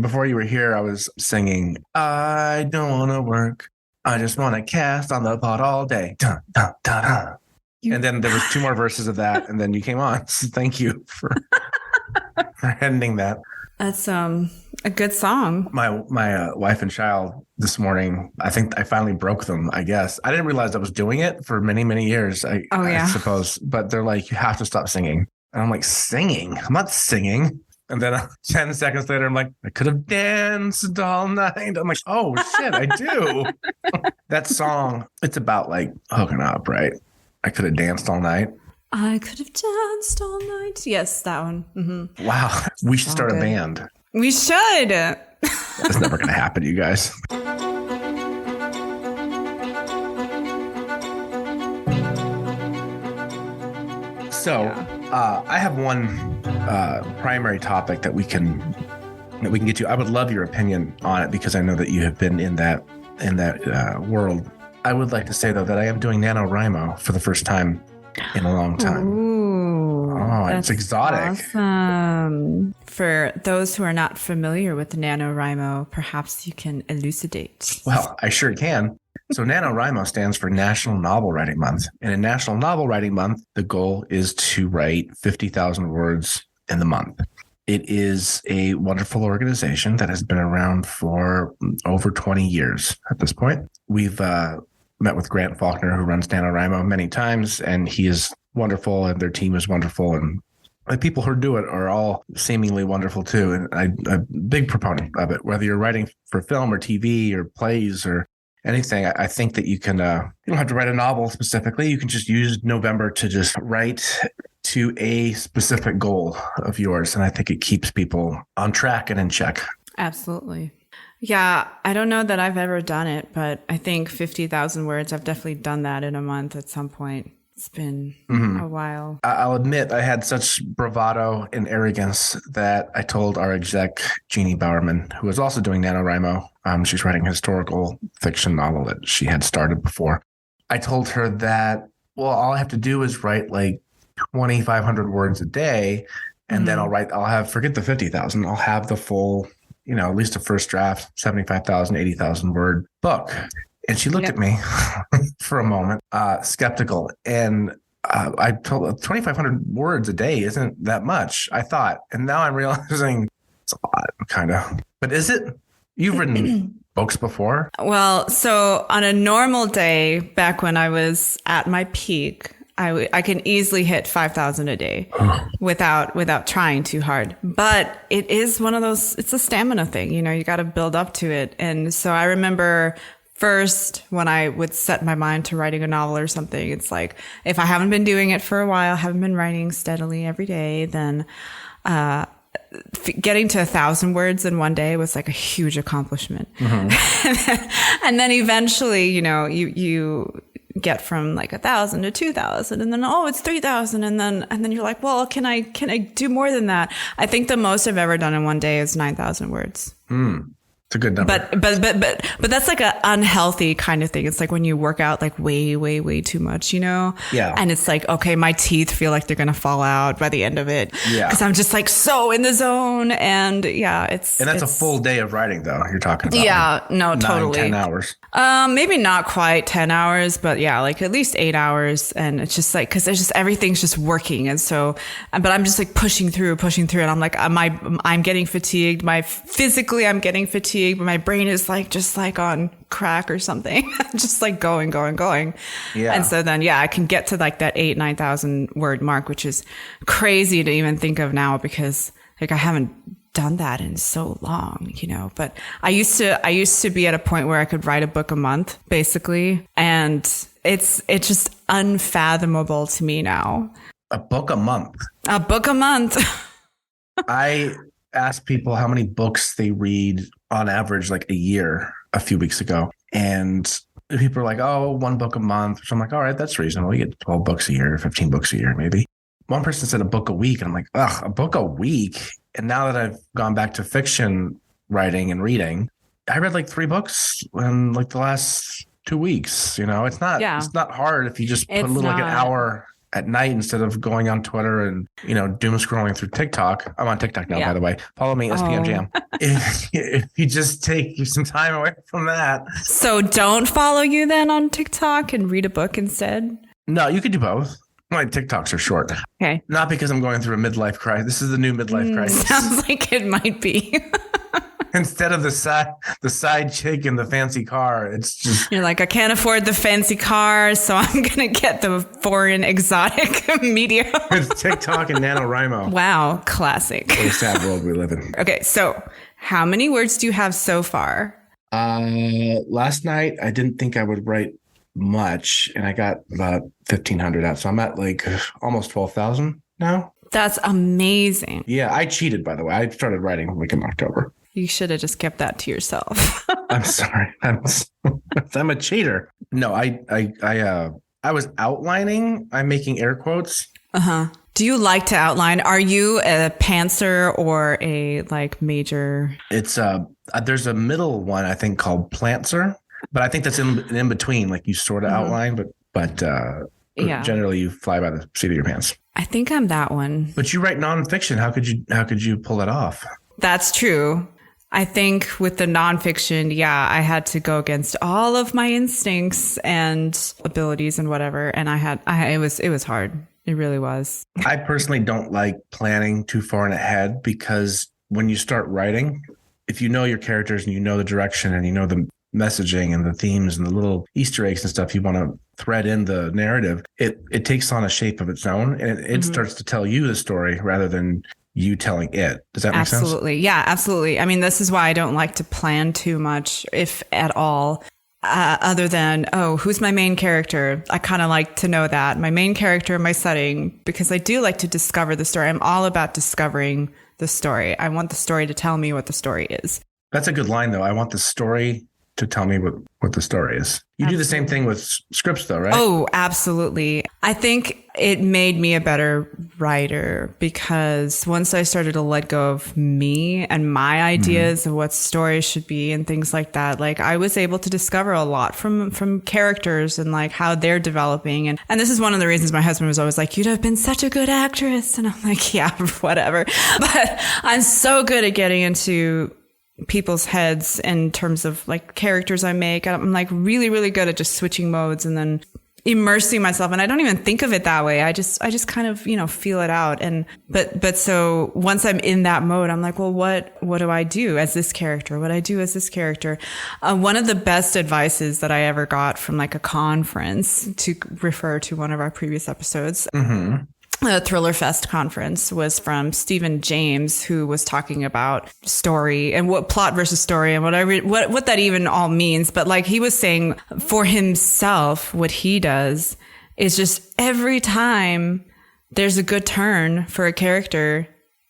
Before you were here, I was singing, I don't want to work. I just want to cast on the pot all day. Dun, dun, dun, dun. And then there was 2 more verses of that, and then you came on. So thank you for ending that. That's a good song. My wife and child this morning, I think I finally broke them, I guess. I didn't realize I was doing it for many, many years, I suppose. But they're like, you have to stop singing. And I'm like, singing? I'm not singing. And then 10 seconds later, I'm like, I could have danced all night. I'm like, oh, shit, I do. That song, it's about like hooking up, right? I could have danced all night. I could have danced all night. Yes, that one. Mm-hmm. Wow. We should start a band. We should. That's never going to happen, you guys. So I have one primary topic that we can get to. I would love your opinion on it because I know that you have been in that world. I would like to say, though, that I am doing NaNoWriMo for the first time in a long time. Ooh, it's exotic. Awesome. For those who are not familiar with NaNoWriMo, perhaps you can elucidate. Well, I sure can. So NaNoWriMo stands for National Novel Writing Month. And in National Novel Writing Month, the goal is to write 50,000 words in the month. It is a wonderful organization that has been around for over 20 years at this point. We've met with Grant Faulkner, who runs NaNoWriMo, many times, and he is wonderful, and their team is wonderful, and the people who do it are all seemingly wonderful too. And I'm a big proponent of it. Whether you're writing for film or TV or plays or anything, I think that you can, you don't have to write a novel specifically. You can just use November to just write to a specific goal of yours. And I think it keeps people on track and in check. Absolutely. Yeah, I don't know that I've ever done it, but I think 50,000 words, I've definitely done that in a month at some point. It's been a while. I'll admit I had such bravado and arrogance that I told our exec, Jeannie Bowerman, who was also doing NaNoWriMo. She's writing a historical fiction novel that she had started before. I told her that, well, all I have to do is write like 2,500 words a day, and then I'll have, forget the 50,000, I'll have the full, at least a first draft, 75,000, 80,000 word book. And she looked at me for a moment, skeptical. And I told her 2,500 words a day isn't that much, I thought. And now I'm realizing it's a lot, kind of. But is it? You've written books before? Well, so on a normal day, back when I was at my peak, I can easily hit 5,000 a day without trying too hard. But it is one of those, it's a stamina thing, you got to build up to it. And so I remember first when I would set my mind to writing a novel or something, it's like, if I haven't been doing it for a while, haven't been writing steadily every day, then, getting to 1,000 words in one day was like a huge accomplishment. And then eventually, you get from like 1,000 to 2,000, and then it's 3,000, and then you're like, well, can I do more than that? I think the most I've ever done in one day is 9,000 words. It's a good number. But that's like an unhealthy kind of thing. It's like when you work out like way, way, way too much, Yeah. And it's like, okay, my teeth feel like they're going to fall out by the end of it. Yeah. Because I'm just like so in the zone. And yeah, And that's a full day of writing though, you're talking about. Yeah, no, totally. 10 hours. Maybe not quite 10 hours, but yeah, like at least 8 hours. And it's just like, cause there's just, everything's just working. And so, but I'm just like pushing through. And I'm like, I'm getting fatigued. Physically, I'm getting fatigued. But my brain is like just like on crack or something, just like going. Yeah. And so then, I can get to like that 9,000 word mark, which is crazy to even think of now because like I haven't done that in so long, but I used to be at a point where I could write a book a month basically. And it's just unfathomable to me now. A book a month. I asked people how many books they read on average, like a year, a few weeks ago. And people are like, 1 book a month. So I'm like, all right, that's reasonable. You get 12 books a year, 15 books a year, maybe. One person said a book a week. And I'm like, a book a week. And now that I've gone back to fiction writing and reading, I read like 3 books in like the last 2 weeks. It's not hard if you just put like an hour at night instead of going on Twitter and, doom scrolling through TikTok. I'm on TikTok now, by the way. Follow me, SPM Jam. If you just take some time away from that. So don't follow you then on TikTok and read a book instead? No, you could do both. My TikToks are short. Okay. Not because I'm going through a midlife crisis. This is the new midlife crisis. Sounds like it might be. Instead of the side chick in the fancy car, it's just... You're like, I can't afford the fancy car, so I'm going to get the foreign exotic media. It's TikTok and NaNoWriMo. Wow. Classic. What a sad world we live in. Okay. So how many words do you have so far? Last night, I didn't think I would write much, and I got about 1,500 out. So I'm at like almost 12,000 now. That's amazing. Yeah. I cheated, by the way. I started writing like in October. You should have just kept that to yourself. I'm sorry. I'm a cheater. No, I was outlining. I'm making air quotes. Do you like to outline? Are you a pantser or a like major? It's there's a middle one I think called plantser, but I think that's in between. Like you sort of outline, but generally you fly by the seat of your pants. I think I'm that one. But you write nonfiction. How could you pull it off? That's true. I think with the nonfiction, I had to go against all of my instincts and abilities and whatever. And it was hard. It really was. I personally don't like planning too far in ahead because when you start writing, if you know your characters and you know the direction and you know the messaging and the themes and the little Easter eggs and stuff you want to thread in the narrative, it takes on a shape of its own and it starts to tell you the story rather than you telling it. Does that make sense? Absolutely. Yeah, absolutely. I mean, this is why I don't like to plan too much, if at all, other than, who's my main character? I kind of like to know that. My main character, my setting, because I do like to discover the story. I'm all about discovering the story. I want the story to tell me what the story is. That's a good line, though. I want the story to tell me what the story is. You do the same thing with scripts, though, right? Oh, absolutely. I think it made me a better writer because once I started to let go of me and my ideas of what stories should be and things like that, like I was able to discover a lot from characters and like how they're developing. And this is one of the reasons my husband was always like, you'd have been such a good actress. And I'm like, yeah, whatever. But I'm so good at getting into people's heads in terms of like characters I make. I'm like really, really good at just switching modes and then immersing myself. And I don't even think of it that way. I just kind of, feel it out. And, but so once I'm in that mode, I'm like, well, what do I do as this character? What I do as this character? One of the best advices that I ever got from like a conference, to refer to one of our previous episodes, the Thriller Fest conference, was from Stephen James, who was talking about story and what plot versus story and what that even all means. But like he was saying for himself, what he does is just every time there's a good turn for a character,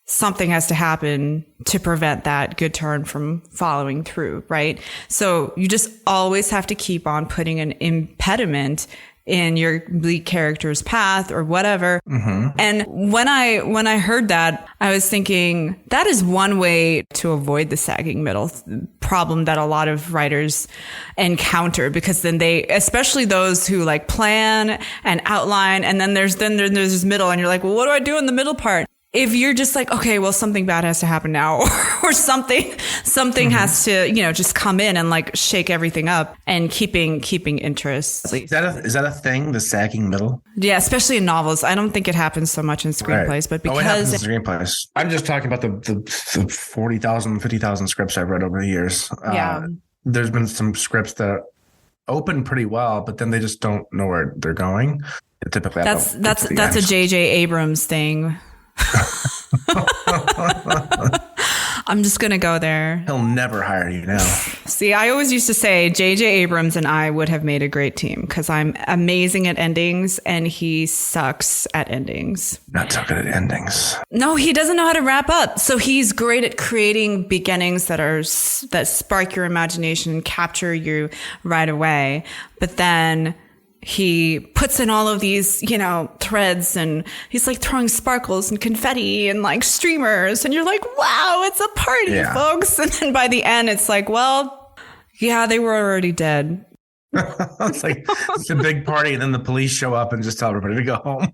something has to happen to prevent that good turn from following through, right? So you just always have to keep on putting an impediment in your lead character's path or whatever. And when I heard that, I was thinking that is one way to avoid the sagging middle problem that a lot of writers encounter, because then they, especially those who like plan and outline, and then there's this middle and you're like, well, what do I do in the middle part? If you're just like, okay, well, something bad has to happen now, or something has to, just come in and like shake everything up, and keeping interest. Is that a thing? The sagging middle? Yeah, especially in novels. I don't think it happens so much in screenplays, but because it happens in screenplays. I'm just talking about the 40,000, 50,000 scripts I've read over the years. There's been some scripts that open pretty well, but then they just don't know where they're going. Typically, that's a J.J. Abrams thing. I'm just going to go there. He'll never hire you now. See, I always used to say J.J. Abrams and I would have made a great team because I'm amazing at endings and he sucks at endings. Not so good at endings. No, he doesn't know how to wrap up. So he's great at creating beginnings that spark your imagination and capture you right away. But then he puts in all of these, threads, and he's like throwing sparkles and confetti and like streamers. And you're like, wow, it's a party, folks. And then by the end, it's like, well, yeah, they were already dead. It's like it's a big party, and then the police show up and just tell everybody to go home.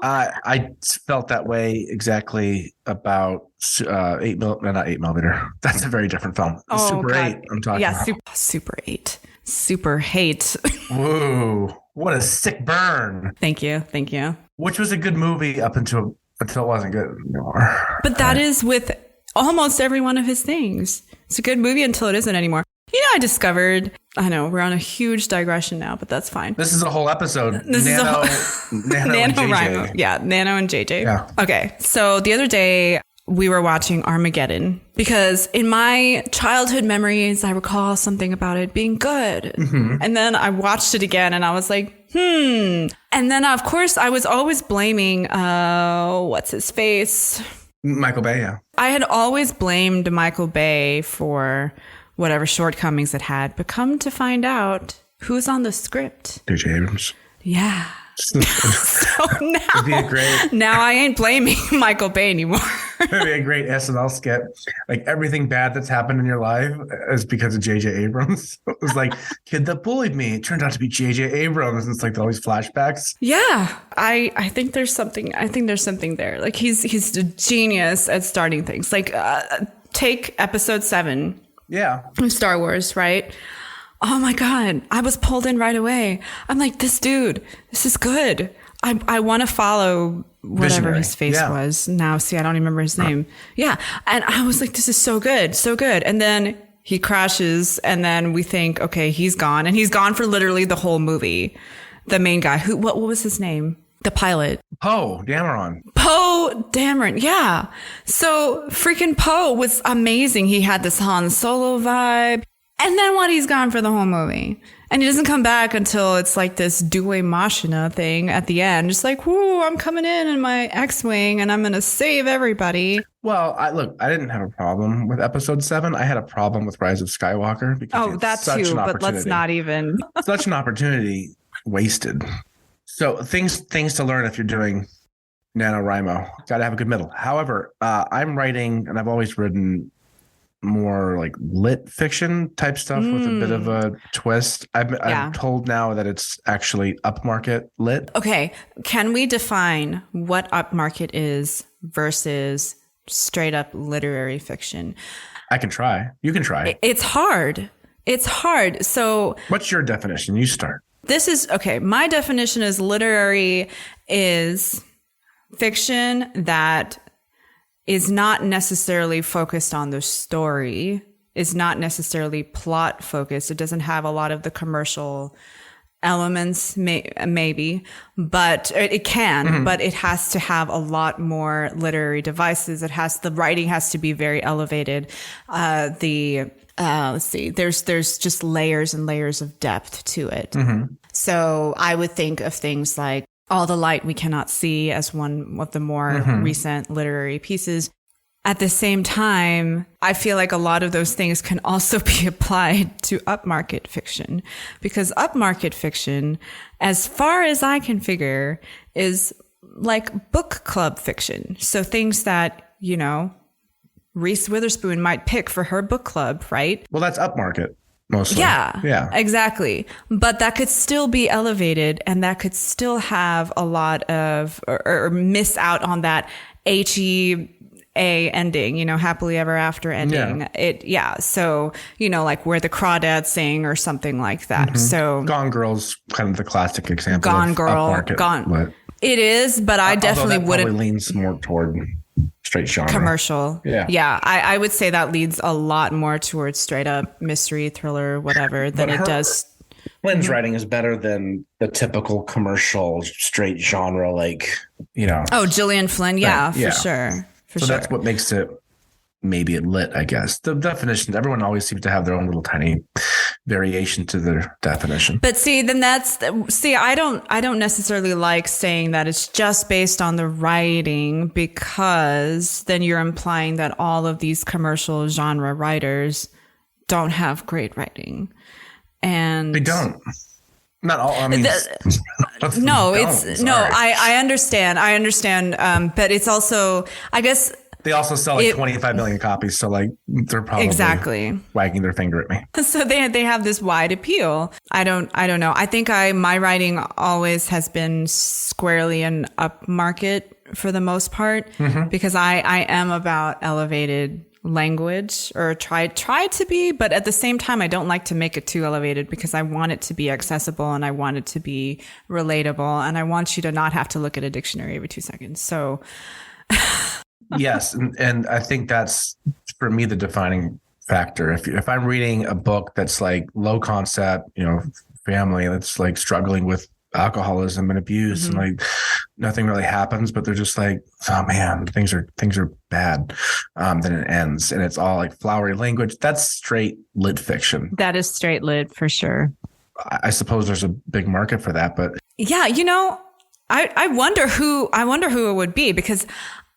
I felt that way exactly about 8 not 8 millimeter. That's a very different film. Oh, Super God. 8. I'm talking Yeah, about. Super 8. Super hate. Whoa! What a sick burn. Thank you. Which was a good movie up until it wasn't good anymore. But that is with almost every one of his things. It's a good movie until it isn't anymore. I discovered, I know we're on a huge digression now, but that's fine. This is a whole episode. This is a whole Nano and JJ. NaNoWriMo. Yeah, Nano and JJ. Yeah. Okay, so the other day we were watching Armageddon because in my childhood memories, I recall something about it being good. Mm-hmm. And then I watched it again and I was like, And then, of course, I was always blaming, what's his face? Michael Bay, yeah. I had always blamed Michael Bay for whatever shortcomings it had, but come to find out who's on the script. J.J. Abrams. Yeah. So now, now I ain't blaming Michael Bay anymore. It'd be a great SNL skit. Like everything bad that's happened in your life is because of J.J. Abrams. It was like, kid that bullied me. It turned out to be J.J. Abrams. It's like all these flashbacks. Yeah, I think there's something. I think there's something there. Like he's a genius at starting things. Like take Episode 7. Yeah. Of Star Wars, right? Oh my God. I was pulled in right away. I'm like, this is good. I want to follow whatever Visionary. his face was. Now, see, I don't remember his name. Yeah. And I was like, this is so good. So good. And then he crashes and then we think, okay, he's gone. And he's gone for literally the whole movie. The main guy what was his name? The pilot. Poe Dameron. Poe Dameron. Yeah. So freaking Poe was amazing. He had this Han Solo vibe. And then what? He's gone for the whole movie. And he doesn't come back until it's like this Due Machina thing at the end. Just like, whoo, I'm coming in my X-Wing and I'm going to save everybody. Well, I didn't have a problem with Episode 7. I had a problem with Rise of Skywalker. Because that too, but let's not even. Such an opportunity wasted. So things to learn if you're doing NaNoWriMo. Got to have a good middle. However, I'm writing, and I've always written more like lit fiction type stuff with a bit of a twist. I'm told now that it's actually upmarket lit. Okay. Can we define what upmarket is versus straight up literary fiction? I can try. You can try. It's hard. So what's your definition? You start. This is okay. My definition is literary is fiction that is not necessarily focused on the story, is not necessarily plot focused. It doesn't have a lot of the commercial elements, maybe, but it can, but it has to have a lot more literary devices. The writing has to be very elevated. Let's see, there's just layers and layers of depth to it. So I would think of things like All the Light We Cannot See as one of the more recent literary pieces. At the same time, I feel like a lot of those things can also be applied to upmarket fiction, because upmarket fiction, as far as I can figure, is like book club fiction. So things that, Reese Witherspoon might pick for her book club, right? Well, that's upmarket. Mostly. Yeah, exactly. But that could still be elevated and that could still have a lot of, or miss out on that HEA ending, happily ever after ending. So, like Where the Crawdads Sing or something like that. So Gone Girl's kind of the classic example. Gone Girl, Gone. It is, but I definitely wouldn't. Probably leans more toward straight genre. Commercial. Yeah. I would say that leads a lot more towards straight up mystery, thriller, whatever, than it does. Lynn's writing is better than the typical commercial straight genre, Oh, Gillian Flynn. Yeah, for sure. That's what makes it maybe lit, I guess. The definition, everyone always seems to have their own little tiny variation to their definition. But I don't necessarily like saying that it's just based on the writing, because then you're implying that all of these commercial genre writers don't have great writing. And they don't. Not all. I mean, I understand. But it's also, I guess, They also sell like 25 million copies. So like they're probably exactly wagging their finger at me. So they have this wide appeal. I don't know. I think my writing always has been squarely an upmarket for the most part, because I am about elevated language, or try to be, but at the same time I don't like to make it too elevated, because I want it to be accessible and I want it to be relatable, and I want you to not have to look at a dictionary every 2 seconds. So yes, and I think that's for me the defining factor. If I'm reading a book that's like low concept, family that's like struggling with alcoholism and abuse, and like nothing really happens, but they're just like, oh man, things are bad, then it ends, and it's all like flowery language. That's straight lit fiction. That is straight lit for sure. I suppose there's a big market for that, but yeah, I wonder who it would be, because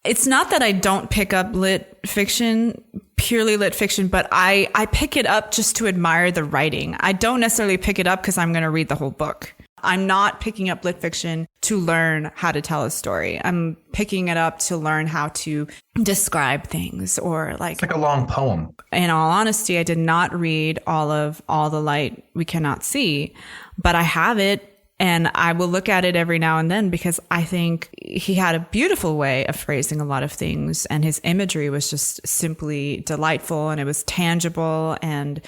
it's not that I don't pick up lit fiction, purely lit fiction, but I pick it up just to admire the writing. I don't necessarily pick it up because I'm going to read the whole book. I'm not picking up lit fiction to learn how to tell a story. I'm picking it up to learn how to describe things, or like... It's like a long poem. In all honesty, I did not read all of All the Light We Cannot See, but I have it. And I will look at it every now and then, because I think he had a beautiful way of phrasing a lot of things. And his imagery was just simply delightful, and it was tangible. And,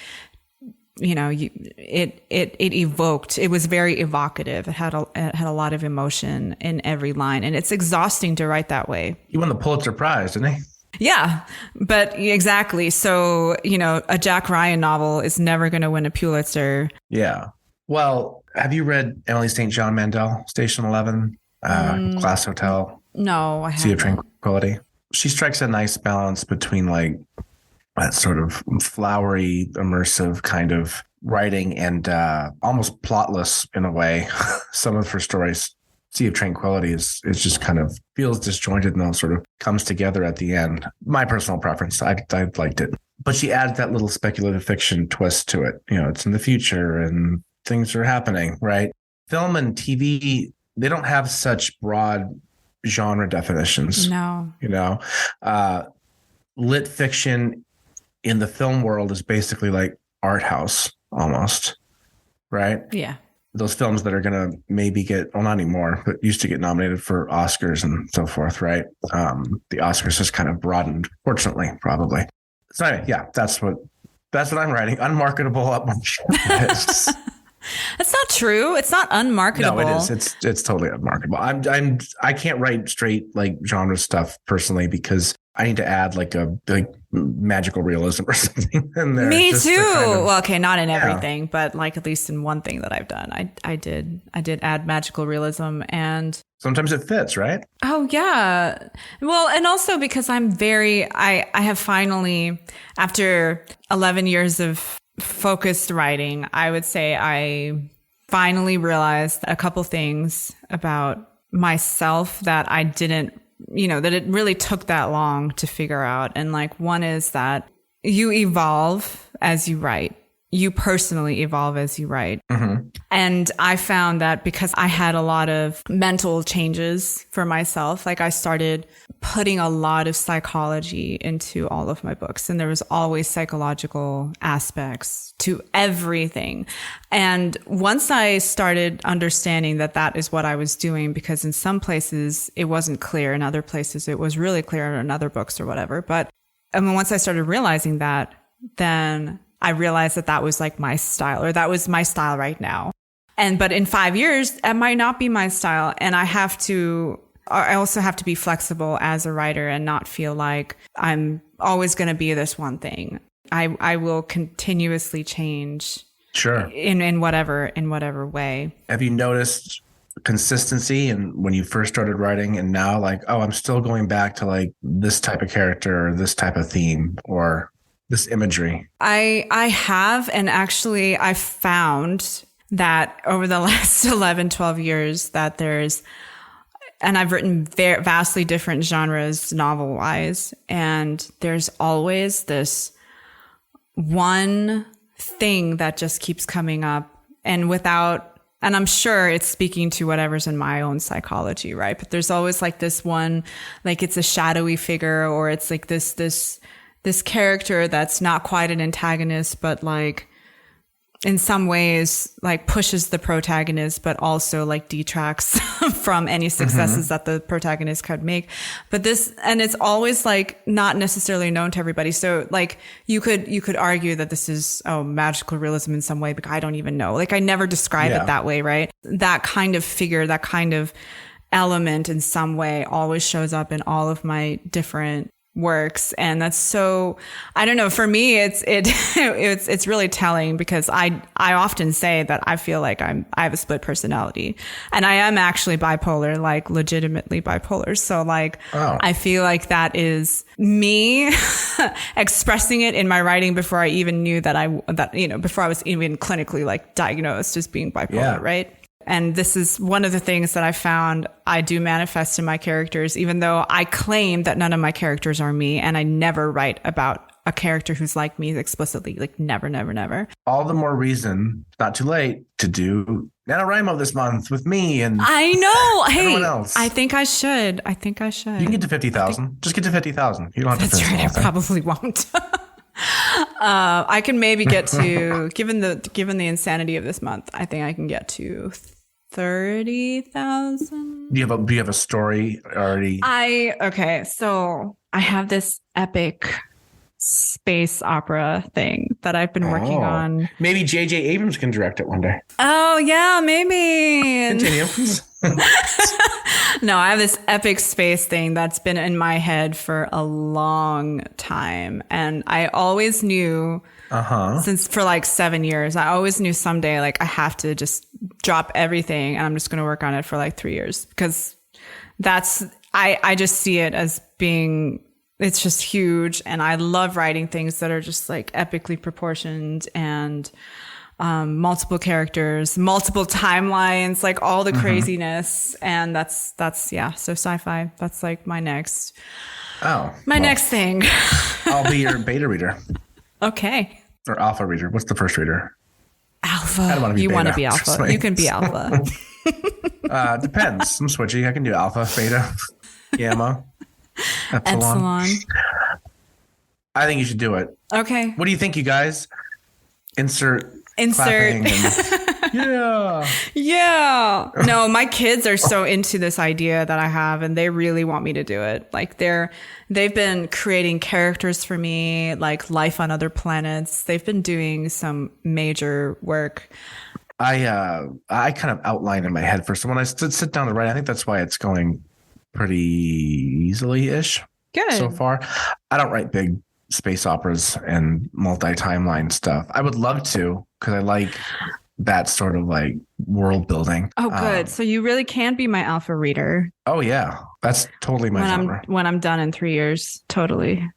it evoked, it was very evocative. It had a lot of emotion in every line. And it's exhausting to write that way. He won the Pulitzer Prize, didn't he? Yeah, but exactly. So, a Jack Ryan novel is never going to win a Pulitzer. Yeah. Well, have you read Emily St. John Mandel, Station 11, Glass Hotel? No, I haven't. Sea of Tranquility? She strikes a nice balance between like that sort of flowery, immersive kind of writing and almost plotless in a way. Some of her stories, Sea of Tranquility is just kind of feels disjointed, and then sort of comes together at the end. My personal preference, I liked it. But she adds that little speculative fiction twist to it. It's in the future and things are happening, right? Film and TV, they don't have such broad genre definitions. No. Lit fiction in the film world is basically like art house almost, right? Yeah. Those films that are going to maybe get, well, not anymore, but used to get nominated for Oscars and so forth, right? The Oscars has kind of broadened, fortunately, probably. So anyway, yeah, that's what I'm writing. Unmarketable upmarket. That's not true. It's not unmarketable. No, it is. It's totally unmarketable. I can't write straight like genre stuff personally, because I need to add like magical realism or something in there. Me too. Well, okay, not in everything, but like at least in one thing that I've done, I did add magical realism, and sometimes it fits, right? Oh yeah. Well, and also because I have finally, after 11 years of focused writing, I would say I finally realized a couple things about myself that I didn't, that it really took that long to figure out. And like, one is that you evolve as you write. You personally evolve as you write. Mm-hmm. And I found that because I had a lot of mental changes for myself, like I started putting a lot of psychology into all of my books, and there was always psychological aspects to everything. And once I started understanding that that is what I was doing, because in some places it wasn't clear, in other places it was really clear in other books or whatever. But I mean, once I started realizing that, then I realized that that was like my style, or that was my style right now. But in 5 years, it might not be my style. And I also have to be flexible as a writer and not feel like I'm always going to be this one thing. I will continuously change. Sure. In whatever way. Have you noticed consistency in when you first started writing and now, like, oh, I'm still going back to like this type of character or this type of theme or this imagery? I have, and actually I found that over the last 11, 12 years that and I've written vastly different genres novel-wise, and there's always this one thing that just keeps coming up, and without and I'm sure it's speaking to whatever's in my own psychology, right? But there's always like this one, like it's a shadowy figure, or it's like this character that's not quite an antagonist, but like in some ways like pushes the protagonist, but also like detracts from any successes that the protagonist could make. But and it's always like not necessarily known to everybody. So like you could argue that this is magical realism in some way, but I don't even know. Like I never describe it that way, right? That kind of figure, that kind of element in some way always shows up in all of my different works. And that's so, I don't know, for me, it's really telling, because I often say that I feel like I have a split personality, and I am actually bipolar, like legitimately bipolar. So like, I feel like that is me expressing it in my writing before I even knew before I was even clinically like diagnosed as being bipolar. Right. And this is one of the things that I found I do manifest in my characters, even though I claim that none of my characters are me, and I never write about a character who's like me explicitly, like never, never, never. All the more reason, not too late, to do NaNoWriMo this month with me and I know. everyone else. I think I should. You can get to 50,000. Just get to 50,000. You don't have to That's finish right. I probably won't. I can maybe get to, given the insanity of this month, I think I can get to 30,000. Do you have a story already? Okay. So I have this epic space opera thing that I've been working on. Maybe J.J. Abrams can direct it one day. Oh yeah, maybe. Continue. No, I have this epic space thing that's been in my head for a long time. And I always knew, since for like 7 years, I always knew someday, like I have to just drop everything and I'm just going to work on it for like 3 years, because I just see it as being, it's just huge. And I love writing things that are just like epically proportioned and multiple characters, multiple timelines, like all the craziness. And that's so sci-fi, that's like my next next thing. I'll be your beta reader. Okay. Or alpha reader. What's the first reader? Alpha. I don't want to be you beta. want to be alpha. You can be alpha. Depends. I'm switchy. I can do alpha, beta, gamma, epsilon. I think you should do it. Okay. What do you think, you guys? Insert. Yeah. No, my kids are so into this idea that I have, and they really want me to do it. Like they've been creating characters for me, like life on other planets. They've been doing some major work. I kind of outline in my head first. So when I sit down to write, I think that's why it's going pretty easily-ish. Good. So far. I don't write big space operas and multi-timeline stuff. I would love to, because I like that sort of like world building. Oh, good. So you really can be my alpha reader. Oh yeah, that's totally my genre. When I'm done in 3 years, totally.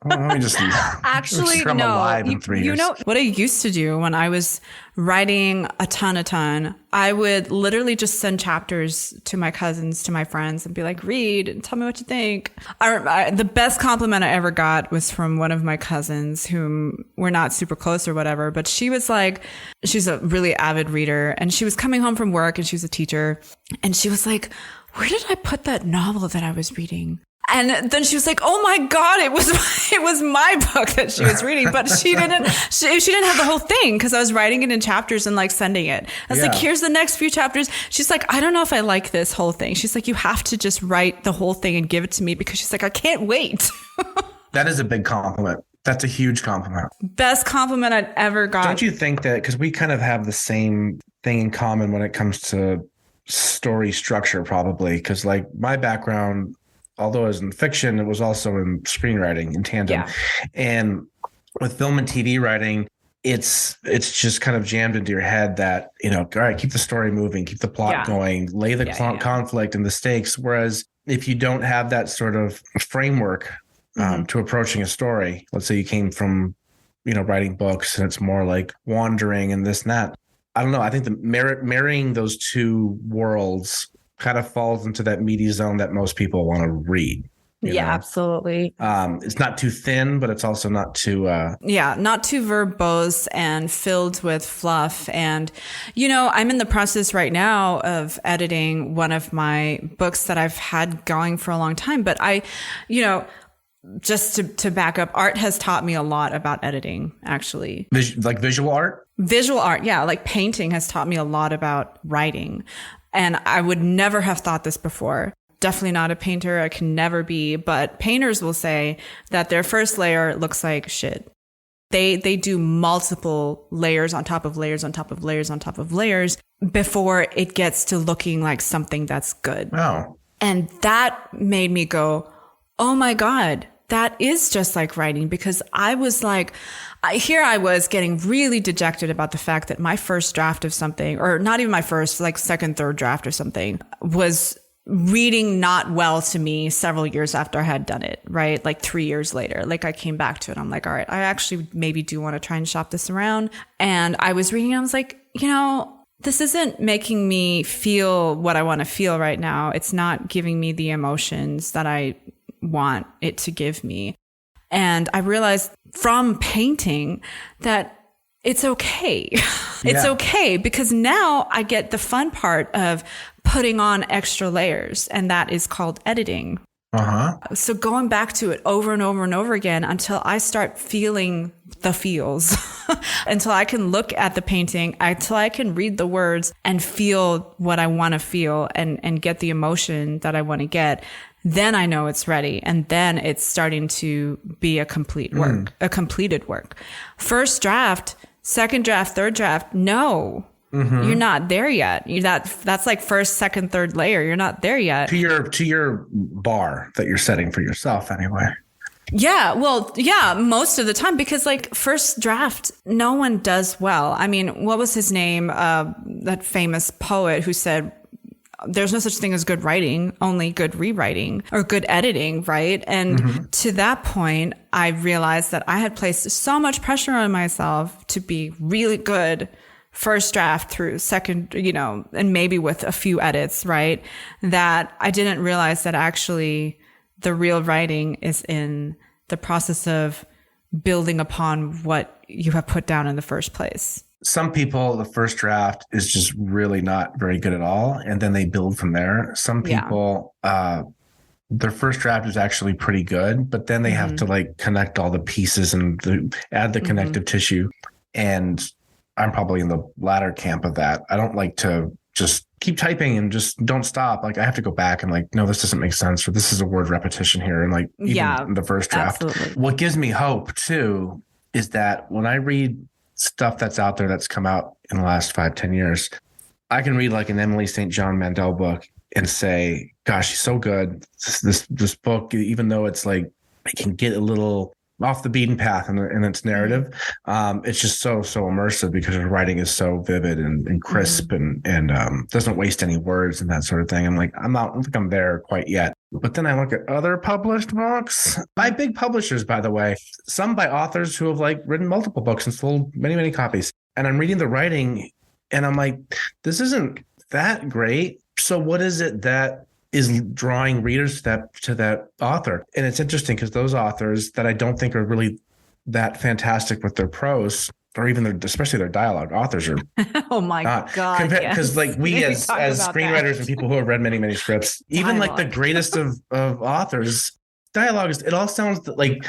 Let me just actually I'm no. alive in 3 years. You know what I used to do when I was writing a ton. I would literally just send chapters to my cousins, to my friends, and be like, "Read and tell me what you think." The best compliment I ever got was from one of my cousins, whom we're not super close or whatever, but she was like, she's a really avid reader, and she was coming home from work, and she was a teacher, and she was like, "Where did I put that novel that I was reading?" And then she was like, "Oh my God, it was my book that she was reading," but she didn't have the whole thing, because I was writing it in chapters and like sending it. I was like, "Here's the next few chapters." She's like, "I don't know if I like this whole thing." She's like, "You have to just write the whole thing and give it to me," because she's like, "I can't wait." That is a big compliment. That's a huge compliment. Best compliment I'd ever got. Don't you think that, because we kind of have the same thing in common when it comes to story structure, probably, because like my background, although it was in fiction, it was also in screenwriting in tandem. Yeah. And with film and TV writing, it's just kind of jammed into your head that, all right, keep the story moving, keep the plot going, lay the conflict and the stakes. Whereas if you don't have that sort of framework to approaching a story, let's say you came from, writing books and it's more like wandering and this and that. I don't know. I think the marrying those two worlds kind of falls into that meaty zone that most people want to read. Yeah, absolutely. It's not too thin, but it's also not too not too verbose and filled with fluff. And, I'm in the process right now of editing one of my books that I've had going for a long time. But just to back up, art has taught me a lot about editing, actually. like visual art? Visual art, yeah. Like painting has taught me a lot about writing. And I would never have thought this before. Definitely not a painter. I can never be. But painters will say that their first layer looks like shit. They do multiple layers on top of layers on top of layers on top of layers before it gets to looking like something that's good. Oh. And that made me go, oh my God, that is just like writing. Because I was like, here I was getting really dejected about the fact that my first draft of something, or not even my first, like second, third draft or something, was reading not well to me several years after I had done it, right? Like 3 years later, like I came back to it. I'm like, all right, I actually maybe do want to try and shop this around. And I was reading, I was like, this isn't making me feel what I want to feel right now. It's not giving me the emotions that I want it to give me. And I realized from painting that it's okay. It's okay because now I get the fun part of putting on extra layers, and that is called editing. So going back to it over and over and over again until I start feeling the feels, until I can look at the painting, until I can read the words and feel what I want to feel and get the emotion that I want to get. Then I know it's ready. And then it's starting to be a complete work, a completed work. First draft, second draft, third draft. No, you're not there yet. That's like first, second, third layer. You're not there yet. To your bar that you're setting for yourself anyway. Yeah. Well, yeah, most of the time, because like first draft, no one does well. I mean, what was his name? That famous poet who said, there's no such thing as good writing, only good rewriting or good editing, right? And to that point, I realized that I had placed so much pressure on myself to be really good first draft through second, and maybe with a few edits, right? That I didn't realize that actually the real writing is in the process of building upon what you have put down in the first place. Some people, the first draft is just really not very good at all. And then they build from there. Some people, their first draft is actually pretty good, but then they have to like connect all the pieces and add the connective tissue. And I'm probably in the latter camp of that. I don't like to just keep typing and just don't stop. Like I have to go back and like, no, this doesn't make sense, or this is a word repetition here. And like, even in the first draft, what gives me hope too, is that when I read stuff that's out there that's come out in the last 5-10 years, I can read like an Emily St. John Mandel book and say, gosh, she's so good. This book, even though it's like, it can get a little off the beaten path in its narrative. It's just so immersive because her writing is so vivid and crisp and doesn't waste any words and that sort of thing. I'm like, I don't think I'm there quite yet. But then I look at other published books by big publishers, by the way, some by authors who have like written multiple books and sold many, many copies. And I'm reading the writing and I'm like, this isn't that great. So what is it that is drawing readers to that author? And it's interesting because those authors that I don't think are really that fantastic with their prose, or even especially their dialogue, authors are oh my God, because like we as screenwriters and people who have read many, many scripts, even like the greatest of authors, dialogue, it all sounds like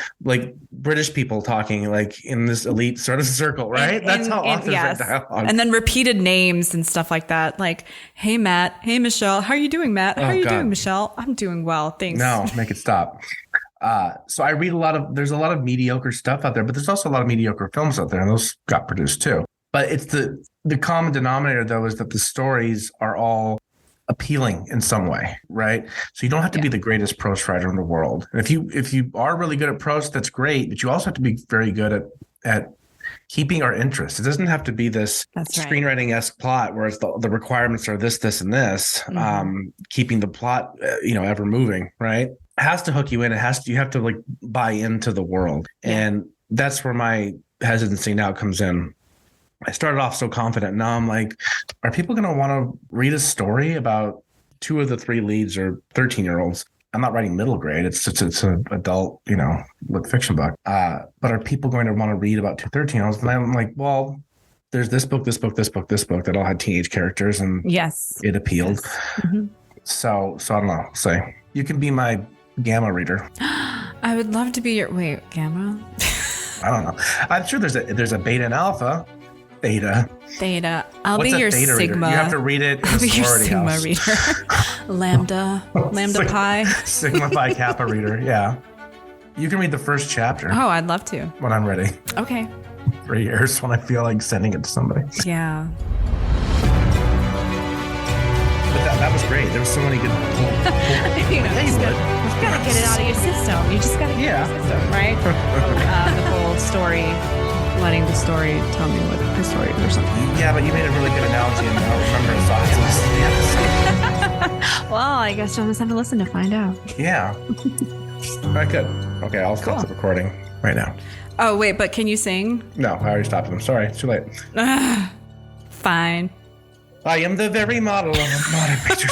British people talking like in this elite sort of circle, right? That's how authors write dialogue. And then repeated names and stuff like that. Like, hey, Matt. Hey, Michelle. How are you doing, Matt? How are you doing, Michelle? I'm doing well. Thanks. No, make it stop. So I read there's a lot of mediocre stuff out there, but there's also a lot of mediocre films out there, and those got produced too. But it's the common denominator, though, is that the stories are all appealing in some way, right? So you don't have to be the greatest prose writer in the world. And if you are really good at prose, that's great, but you also have to be very good at keeping our interest. It doesn't have to be this screenwriting-esque plot where it's the requirements are this, and this, keeping the plot, ever moving, right? It has to hook you in. You have to like buy into the world. And that's where my hesitancy now comes in. I started off so confident. Now I'm like, are people going to want to read a story about 2 of the 3 leads are 13-year-olds? I'm not writing middle grade. It's an adult, lit fiction book. But are people going to want to read about 213-year-olds? And I'm like, well, there's this book that all had teenage characters, and yes, it appealed. Yes. Mm-hmm. So I don't know. So you can be my gamma reader. I would love to be your gamma. I don't know. I'm sure there's a beta and alpha. Theta. I'll What's be your theta sigma. Reader? You have to read it in I'll be your sigma house. reader. Lambda pi. Sigma Phi Kappa reader. Yeah. You can read the first chapter. Oh, I'd love to. When I'm ready. Okay. 3 years when I feel like sending it to somebody. Yeah. But that was great. There was so many good. You just gotta get it out of your system. You just gotta get it out of your system, right? The whole story. Letting the story tell me what the story is or something. Yeah, but you made a really good analogy, and I don't remember thoughts. Well, I guess you'll just have to listen to find out. Yeah. All right, good. Okay, I'll stop the recording right now. Oh, wait, but can you sing? No, I already stopped it. I'm sorry. It's too late. Fine. I am the very model of a modern picture.